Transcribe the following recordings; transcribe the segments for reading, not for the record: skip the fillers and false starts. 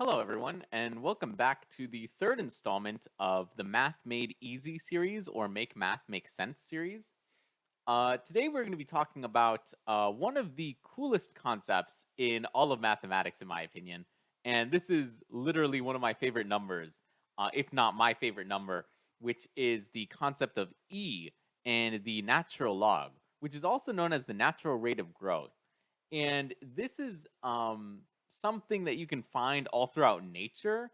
Hello, everyone, and welcome back to the third installment of the Math Made Easy series or Make Math Make Sense series. Today, we're going to be talking about one of the coolest concepts in all of mathematics, in my opinion. And this is literally one of my favorite numbers, if not my favorite number, which is the concept of E and the natural log, which is also known as the natural rate of growth. And this is something that you can find all throughout nature.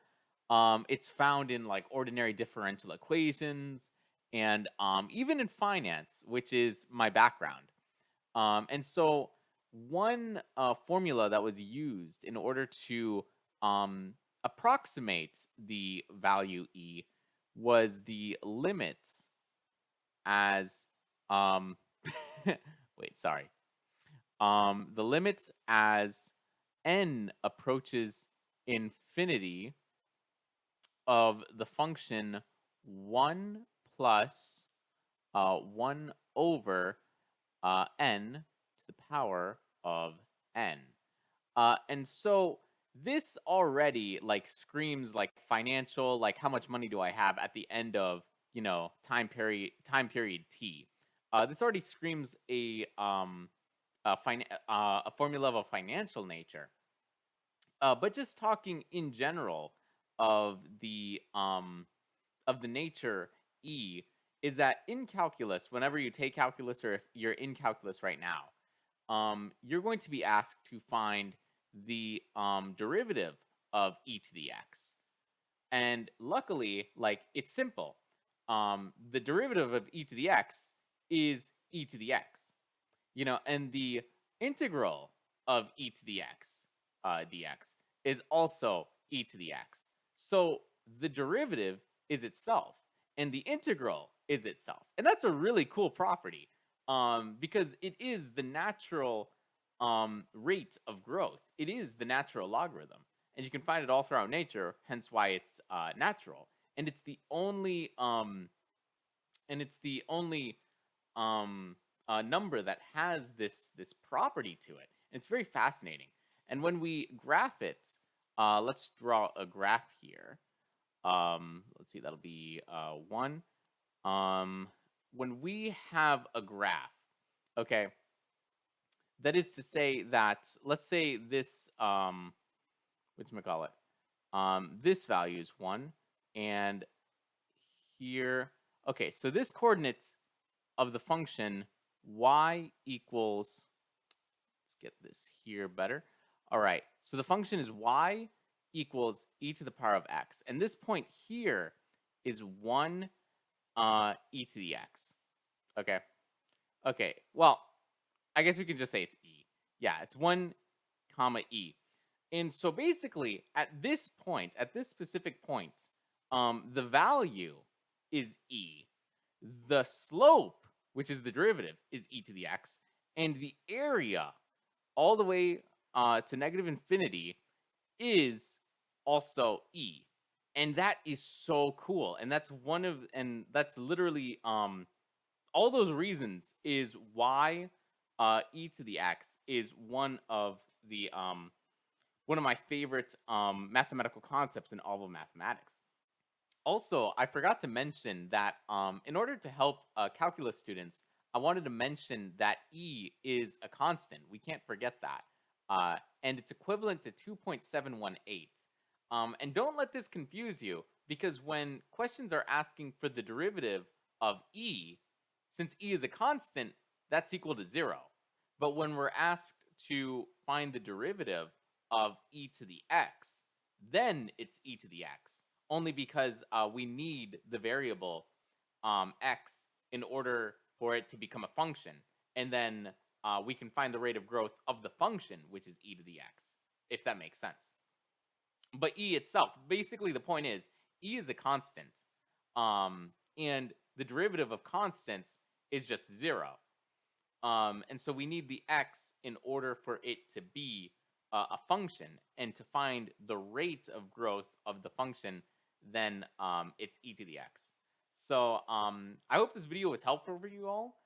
It's found in like ordinary differential equations and even in finance, which is my background. And so, one formula that was used in order to um, approximate the value E was the limits as um, wait, sorry. The limits as n approaches infinity of the function 1 plus 1 over n to the power of n. And so this already like screams like financial, like how much money do I have at the end of time period t. This already screams a formula of a financial nature. But just talking in general of the nature E is that in calculus, whenever you take calculus or if you're in calculus right now, you're going to be asked to find the derivative of e to the x. And luckily, like it's simple. The derivative of e to the x is e to the x, and the integral of e to the x dx is also e to the x. So the derivative is itself, and the integral is itself, and that's a really cool property because it is the natural rate of growth. It is the natural logarithm, and you can find it all throughout nature. Hence, why it's natural, and it's the only um, number that has this property to it. And it's very fascinating. And when we graph it, let's draw a graph here. Let's see, that'll be one. When we have a graph, okay, that is to say that let's say this whatchamacallit, this value is one, and here, okay, so this coordinates of the function y equals, let's get this here better. All right, so the function is y equals e to the power of x. And this point here is 1 e to the x. Okay. Okay, well, I guess we can just say it's e. Yeah, it's 1 comma e. And so basically, at this point, at this specific point, the value is e. The slope, which is the derivative, is e to the x, and the area all the way to negative infinity is also e. And that is so cool. And that's literally all those reasons is why e to the x is one of my favorite mathematical concepts in all of mathematics. Also, I forgot to mention that in order to help calculus students, I wanted to mention that E is a constant. We can't forget that. And it's equivalent to 2.718. And don't let this confuse you, because when questions are asking for the derivative of E, since E is a constant, that's equal to 0. But when we're asked to find the derivative of e to the x, then it's e to the x, only because we need the variable x in order for it to become a function. And then we can find the rate of growth of the function, which is e to the x, if that makes sense. But e itself, basically the point is, e is a constant. And the derivative of constants is just 0. And so we need the x in order for it to be a function, and to find the rate of growth of the function, then it's e to the x. So I hope this video was helpful for you all.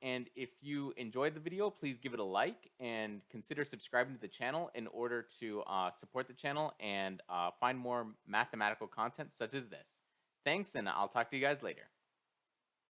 And if you enjoyed the video, please give it a like and consider subscribing to the channel in order to support the channel and find more mathematical content such as this. Thanks, and I'll talk to you guys later.